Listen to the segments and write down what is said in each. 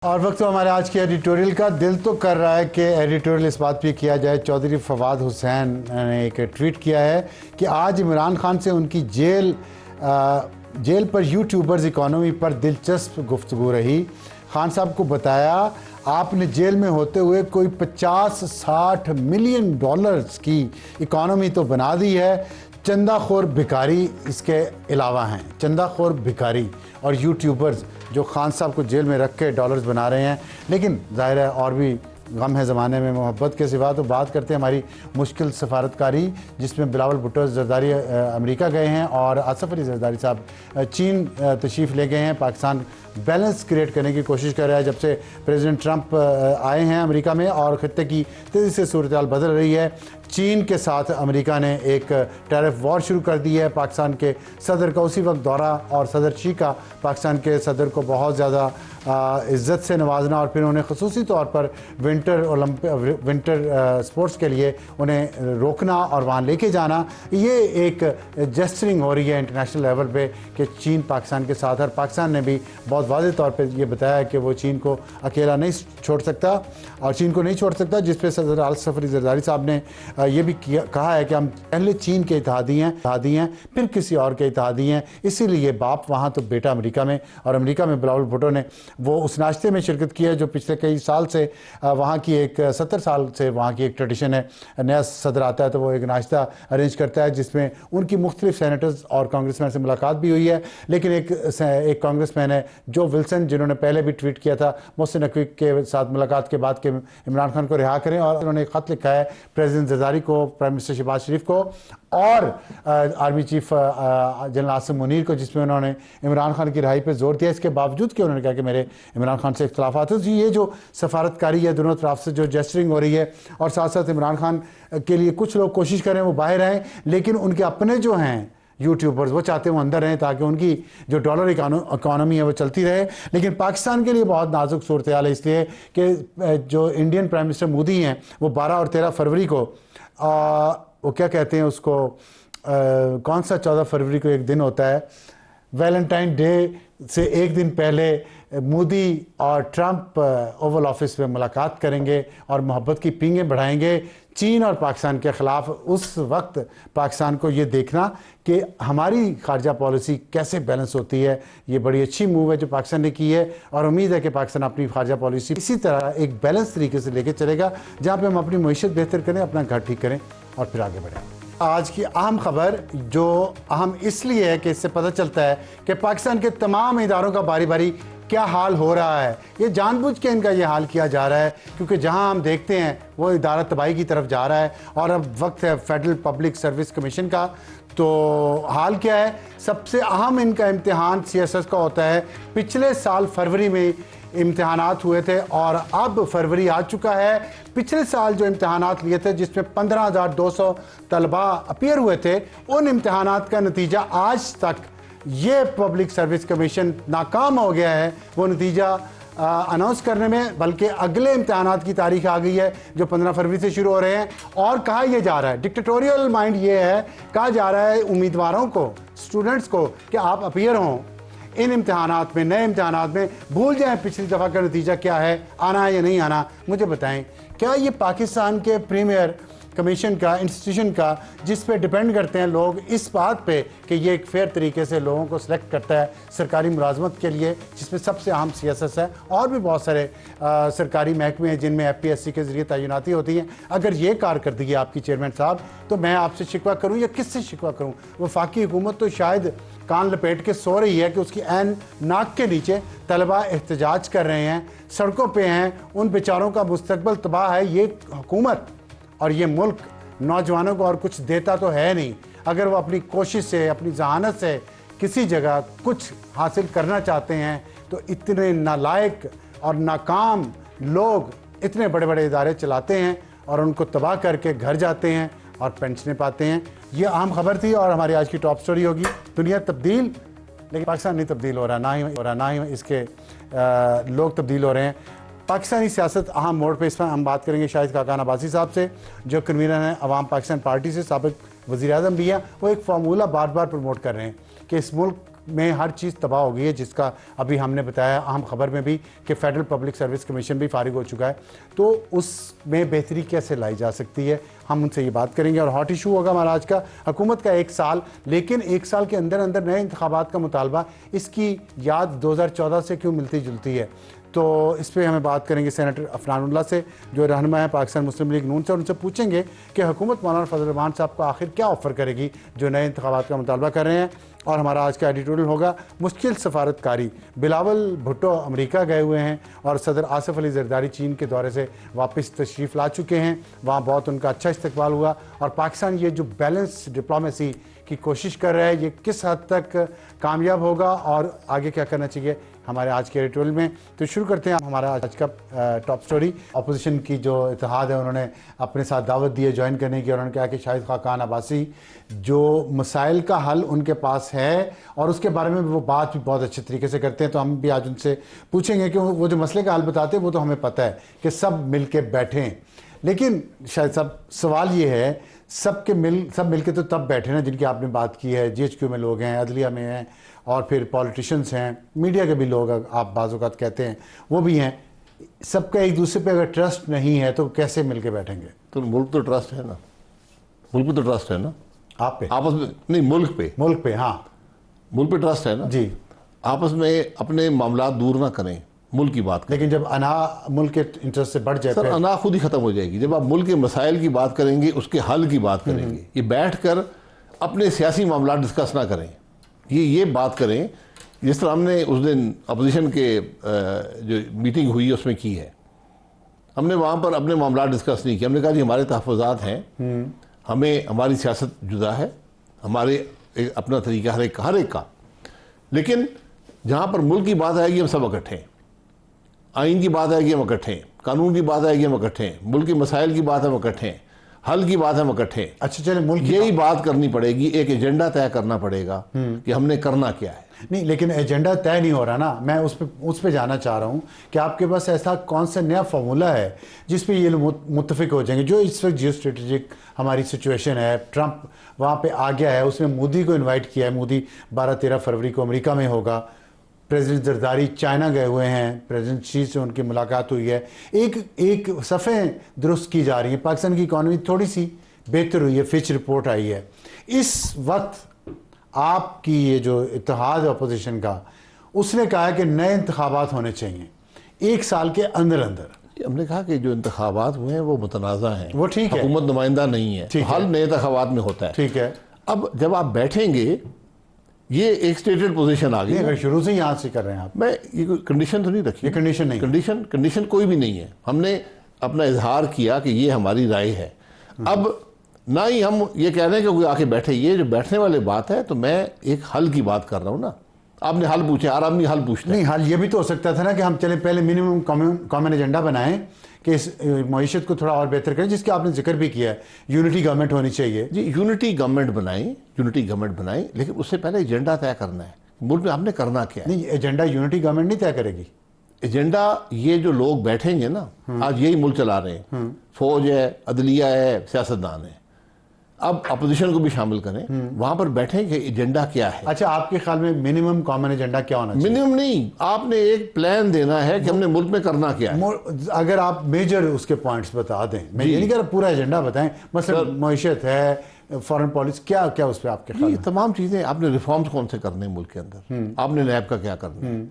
और वक्त तो हमारे आज के एडिटोरियल का दिल तो कर रहा है कि एडिटोरियल इस बात पे किया जाए। चौधरी फवाद हुसैन ने एक ट्वीट किया है कि आज इमरान खान से उनकी जेल पर यूट्यूबर्स इकॉनमी पर दिलचस्प गुफ्तगू रही। खान साहब को बताया आपने जेल में होते हुए कोई 50-60 मिलियन डॉलर्स की इकॉनमी तो बना दी है। चंदाखोर भिखारी इसके अलावा हैं, चंदाखोर भिखारी और यूट्यूबर्स जो खान साहब को जेल में रख के डॉलर्स बना रहे हैं। लेकिन जाहिर है और भी गम है ज़माने में मोहब्बत के सिवा। तो बात करते हैं हमारी मुश्किल सफारतकारी, जिसमें बिलावल भुट्टो जरदारी अमेरिका गए हैं और आसिफ अली जरदारी साहब चीन तशरीफ़ ले गए हैं। पाकिस्तान बैलेंस क्रिएट करने की कोशिश कर रहा है जब से प्रेसिडेंट ट्रंप आए हैं अमेरिका में और खत्ते की तेज़ी से सूरत हाल बदल रही है। चीन के साथ अमेरिका ने एक टैरिफ वॉर शुरू कर दी है। पाकिस्तान के सदर का उसी वक्त दौरा और सदर शी का पाकिस्तान के सदर को बहुत ज़्यादा इज़्ज़त से नवाजना और फिर उन्हें ख़ुसूसी तौर पर विंटर स्पोर्ट्स के लिए उन्हें रोकना और वहाँ लेके जाना, ये एक जेस्चरिंग हो रही है इंटरनेशनल लेवल पे कि चीन पाकिस्तान के साथ है। और पाकिस्तान ने भी बहुत वाज़ेह तौर पे ये बताया कि वो चीन को अकेला नहीं छोड़ सकता और चीन को नहीं छोड़ सकता, जिस पे सदर आसिफ अली जरदारी साहब ने ये भी कहा है कि हम पहले चीन के इत्तेहादी हैं फिर किसी और के इत्तेहादी हैं, इसीलिए बाप वहाँ तो बेटा अमेरिका में। और अमेरिका में बिलावल भुट्टो ने वो उस नाश्ते में शिरकत की है जो पिछले कई साल से वहाँ की एक 70 साल से वहाँ की एक ट्रेडिशन है। नया सदर आता है तो वो एक नाश्ता अरेंज करता है जिसमें उनकी मुख्तलिफ सेनेटर्स और कांग्रेसमैन से मुलाकात भी हुई है। लेकिन एक कांग्रेसमैन है जो विल्सन, जिन्होंने पहले भी ट्वीट किया था मोहसिन नकवी के साथ मुलाकात के बाद कि इमरान खान को रिहा करें, और उन्होंने एक ख़त लिखा है प्रेसिडेंट जरदारी को, प्राइम मिनिस्टर शहबाज शरीफ को और army chief general Asim Munir को, जिसमें उन्होंने इमरान खान की रिहाई पर जोर दिया। इसके बावजूद कि उन्होंने कहा कि मेरे इमरान खान से इख्तलाफात हैं। ये जो सफारतकारी है दोनों तरफ से जो जेस्चरिंग हो रही है, और साथ साथ इमरान खान के लिए कुछ लोग कोशिश करें वो बाहर आएँ, लेकिन उनके अपने जो हैं यूट्यूबर्स वो चाहते हैं वो अंदर रहें ताकि उनकी जो डॉलर इकॉनमी है वो चलती रहे। लेकिन पाकिस्तान के लिए बहुत नाजुक सूरत हाल है, इसलिए कि जो इंडियन प्राइम मिनिस्टर मोदी हैं वो 12 और 13 फरवरी को वो क्या कहते हैं उसको, कौन सा 14 फरवरी को एक दिन होता है, वैलेंटाइन डे से एक दिन पहले मोदी और ट्रंप ओवल ऑफिस में मुलाकात करेंगे और मोहब्बत की पींगें बढ़ाएंगे चीन और पाकिस्तान के ख़िलाफ़। उस वक्त पाकिस्तान को ये देखना कि हमारी खारजा पॉलिसी कैसे बैलेंस होती है, ये बड़ी अच्छी मूव है जो पाकिस्तान ने की है। और उम्मीद है कि पाकिस्तान अपनी खारजा पॉलिसी इसी तरह एक बैलेंस तरीके से लेके चलेगा, जहाँ पे हम अपनी मईशत बेहतर करें, अपना घर ठीक करें और फिर आगे बढ़ें। आज की अहम खबर जो अहम इसलिए है कि इससे पता चलता है कि पाकिस्तान के तमाम इदारों का बारी बारी क्या हाल हो रहा है। ये जानबूझ के इनका ये हाल किया जा रहा है क्योंकि जहां हम देखते हैं वो इदारा तबाही की तरफ जा रहा है। और अब वक्त है फेडरल पब्लिक सर्विस कमीशन का। तो हाल क्या है, सबसे अहम इनका इम्तिहान CSS का होता है। पिछले साल फरवरी में इम्तिहानात हुए थे और अब फरवरी आ चुका है। पिछले साल जो इम्तिहानात लिए थे जिसमें 15,200 तलबा अपीयर हुए थे, उन इम्तिहानात का नतीजा आज तक ये पब्लिक सर्विस कमीशन नाकाम हो गया है वो नतीजा अनाउंस करने में। बल्कि अगले इम्तिहानात की तारीख आ गई है जो 15 फरवरी से शुरू हो रहे हैं। और कहा यह जा रहा है, डिक्टेटोरियल माइंड ये है, कहा जा रहा है उम्मीदवारों को, स्टूडेंट्स को कि आप अपीयर हों इन इम्तिहानात में, नए इम्तिहानात में, भूल जाएं पिछली दफ़ा का नतीजा क्या है, आना है या नहीं आना। मुझे बताएं, क्या ये पाकिस्तान के प्रीमियर कमीशन का, इंस्टीट्यूशन का, जिस पे डिपेंड करते हैं लोग इस बात पे कि ये एक फेयर तरीके से लोगों को सिलेक्ट करता है सरकारी मुलाजमत के लिए, जिसमें सबसे अहम CSS है और भी बहुत सारे सरकारी महकमे हैं जिनमें FPSC के ज़रिए तैनाती होती हैं। अगर ये कारकर्दगी आपकी चेयरमैन साहब, तो मैं आपसे शिकवा करूँ या किससे शिकवा करूँ? वफाकी हुकूमत तो शायद कान लपेट के सो रही है कि उसकी ऐन नाक के नीचे तलबा एहतजाज कर रहे हैं, सड़कों पर हैं, उन बेचारों का मुस्तकबल तबाह है। ये हुकूमत और ये मुल्क नौजवानों को और कुछ देता तो है नहीं। अगर वो अपनी कोशिश से, अपनी जहानत से किसी जगह कुछ हासिल करना चाहते हैं तो इतने नालायक और नाकाम लोग इतने बड़े बड़े इदारे चलाते हैं और उनको तबाह करके घर जाते हैं और पेंशनें पाते हैं। ये अहम खबर थी और हमारी आज की टॉप स्टोरी होगी। दुनिया तब्दील, लेकिन पाकिस्तान नहीं तब्दील हो रहा, ना ही इसके लोग तब्दील हो रहे हैं। पाकिस्तानी सियासत अहम मोड़ पे, इस पर हम बात करेंगे शाहिद खाकान अब्बासी साहब से, जो कन्वीनर हैं अवाम पाकिस्तान पार्टी से, साबिक वज़ीर आज़म भी हैं। वो एक फार्मूला बार बार प्रमोट कर रहे हैं कि इस मुल्क में हर चीज़ तबाह हो गई है, जिसका अभी हमने बताया अहम खबर में भी कि फेडरल पब्लिक सर्विस कमीशन भी फारिग हो चुका है। तो उसमें बेहतरी कैसे लाई जा सकती है, हम उनसे ये बात करेंगे। और हॉट इशू होगा हमारा आज का हुकूमत का 1 साल, लेकिन 1 साल के अंदर अंदर नए इंतखाबात का मुतालबा, इसकी याद 2014 से क्यों मिलती जुलती है। तो इस पर हमें बात करेंगे सेनेटर अफनानुल्लाह से, जो रहनुमा है पाकिस्तान मुस्लिम लीग नून से। उनसे पूछेंगे कि हुकूमत मौलाना फजल रहमान साहब को आखिर क्या ऑफ़र करेगी जो नए इंतखाबात का मुतालबा कर रहे हैं। और हमारा आज का एडिटोरियल होगा मुश्किल सफारतकारी। बिलावल भुट्टो अमेरिका गए हुए हैं और सदर आसिफ अली जरदारी चीन के दौरे से वापस तशरीफ़ ला चुके हैं, वहाँ बहुत उनका अच्छा इस्तकबाल हुआ। और पाकिस्तान ये जो बैलेंस डिप्लोमेसी की कोशिश कर रहा है, ये किस हद तक कामयाब होगा और आगे क्या करना चाहिए, हमारे आज के एडिटोरियल में। तो शुरू करते हैं हमारा आज का टॉप स्टोरी। अपोजिशन की जो इत्तेहाद है, उन्होंने अपने साथ दावत दी है ज्वाइन करने की, और उन्होंने कहा कि शाहिद खाकान अब्बासी जो मसाइल का हल उनके पास है और उसके बारे में वो बात भी बहुत अच्छे तरीके से करते हैं। तो हम भी आज उनसे पूछेंगे कि वो जो मसले का हल बताते हैं वो तो हमें पता है कि सब मिल के बैठें, लेकिन शायद सब सवाल ये है सब मिल के तो तब बैठे ना जिनकी आपने बात की है। GHQ में लोग हैं, अदलिया में हैं, और फिर पॉलिटिशियंस हैं, मीडिया के भी लोग आप बाज़ औक़ात कहते हैं वो भी हैं। सबका एक दूसरे पे अगर ट्रस्ट नहीं है तो कैसे मिल के बैठेंगे। तो मुल्क तो ट्रस्ट है ना, मुल्क पे तो ट्रस्ट है ना, आप पे आपस में नहीं, मुल्क पे हाँ, मुल्क पे ट्रस्ट है ना जी। आपस में अपने मामला दूर ना करें, मुल्क की बात करें। लेकिन जब अना मुल्क के इंटरेस्ट से बढ़ जाए सर, अना खुद ही खत्म हो जाएगी। जब आप मुल्क के मसाइल की बात करेंगे, उसके हल की बात करेंगे, ये बैठकर अपने सियासी मामला डिस्कस ना करें, ये बात करें जिस तरह हमने उस दिन अपोजिशन के जो मीटिंग हुई उसमें की है। हमने वहाँ पर अपने मामला डिस्कस नहीं किया। हमने कहा जी हमारे तहफ़्फ़ुज़ात हैं, हमें हमारी सियासत जुदा है, हमारे अपना तरीका हर एक का, लेकिन जहाँ पर मुल्क की बात आएगी हम सब इकट्ठे हैं, आइन की बात आएगी हम इकट्ठे हैं, कानून की बात आएगी हम इकट्ठे हैं, मुल्क के मसाइल की बात हम इकट्ठे हैं, हल की बात हम इकट्ठे हैं। अच्छा चले, मुल्क यही बात करनी पड़ेगी, एक एजेंडा तय करना पड़ेगा कि हमने करना क्या है। नहीं, लेकिन एजेंडा तय नहीं हो रहा ना। मैं उस पे जाना चाह रहा हूँ कि आपके पास ऐसा कौन सा नया फार्मूला है जिस पे ये लोग मुत्तफिक हो जाएंगे। जो इस वक्त जियो स्ट्रेटेजिक हमारी सिचुएशन है, ट्रंप वहाँ पे आ गया है, उसने मोदी को इन्वाइट किया है, मोदी 12-13 फरवरी को अमेरिका में होगा। प्रेसिडेंट जरदारी चाइना गए हुए हैं, प्रेसिडेंट शी से उनकी मुलाकात हुई है। एक सफ़ें दुरुस्त की जा रही है, पाकिस्तान की इकॉनमी थोड़ी सी बेहतर हुई है, फिच रिपोर्ट आई है। इस वक्त आपकी ये जो इत्तेहाद है अपोजिशन का, उसने कहा है कि नए इंतखाबात होने चाहिए 1 साल के अंदर अंदर। हमने कहा कि जो इंतखाबात हुए हैं वो मुतनाज़ा हैं, वो ठीक है, हुकूमत नुमाइंदा नहीं है, हल नए इंतखाबात में होता है। ठीक है। अब जब आप बैठेंगे, ये एक स्टेटेड पोजीशन आ गई। अगर शुरू से यहाँ से कर रहे हैं आप, मैं ये कोई कंडीशन तो नहीं रखी, ये कंडीशन नहीं, कंडीशन कोई भी नहीं है। हमने अपना इजहार किया कि ये हमारी राय है। अब ना ही हम ये कह रहे हैं कि कोई आके बैठे, ये जो बैठने वाली बात है, तो मैं एक हल की बात कर रहा हूँ ना। आपने हल पूछे, हर आदमी हल पूछते नहीं, हल ये भी तो हो सकता था ना कि हम चले पहले मिनिमम कॉमन एजेंडा बनाएं कि इस मईशत को थोड़ा और बेहतर करें, जिसका आपने जिक्र भी किया है। यूनिटी गवर्नमेंट होनी चाहिए जी, यूनिटी गवर्नमेंट बनाएं, लेकिन उससे पहले एजेंडा तय करना है, मुल्क में आपने करना क्या है। नहीं, एजेंडा यूनिटी गवर्नमेंट नहीं तय करेगी। एजेंडा ये जो लोग बैठेंगे ना, आज यही मुल्क चला रहे हैं, फौज है, अदलिया है, सियासतदान है, अब अपोजिशन को भी शामिल करें, वहां पर बैठे कि एजेंडा क्या है। अच्छा, आपके ख्याल में मिनिमम कॉमन एजेंडा क्या होना चाहिए? मिनिमम नहीं, आपने एक प्लान देना है कि हमने मुल्क में करना क्या है। अगर आप मेजर उसके पॉइंट्स बता दें, मैं ये नहीं कह रहा पूरा एजेंडा बताएं, मतलब मईशत है, फॉरेन पॉलिसी, क्या उस पर आपके ख्याल में? तमाम चीजें। आपने रिफॉर्म्स कौन से करने हैं मुल्क के अंदर, आपने नैब का क्या करना है,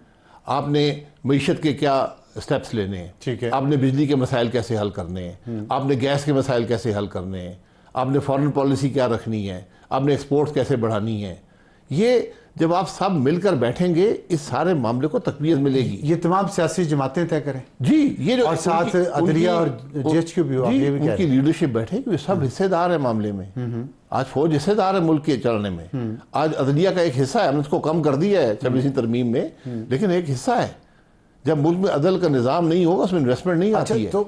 आपने मईशत के क्या स्टेप्स लेने हैं, ठीक है, आपने बिजली के मसाइल कैसे हल करने हैं, आपने गैस के मसाइल कैसे हल करने हैं, आपने फॉरेन पॉलिसी क्या रखनी है, आपने एक्सपोर्ट्स कैसे बढ़ानी है। ये जब आप सब मिलकर बैठेंगे, इस सारे मामले को तकवीत मिलेगी। ये तमाम सियासी जमातें तय करें जी, ये जो और साथ अदलिया और GHQ भी उनकी लीडरशिप बैठेगी, सब हिस्सेदार है मामले में। आज फौज हिस्सेदार है मुल्क के चलने में, आज अदलिया का एक हिस्सा है, हमने उसको कम कर दिया है 26वीं तरमीम में, लेकिन एक हिस्सा है। जब मुल्क में अदल का निज़ाम नहीं होगा, उसमें इन्वेस्टमेंट नहीं आती है। तो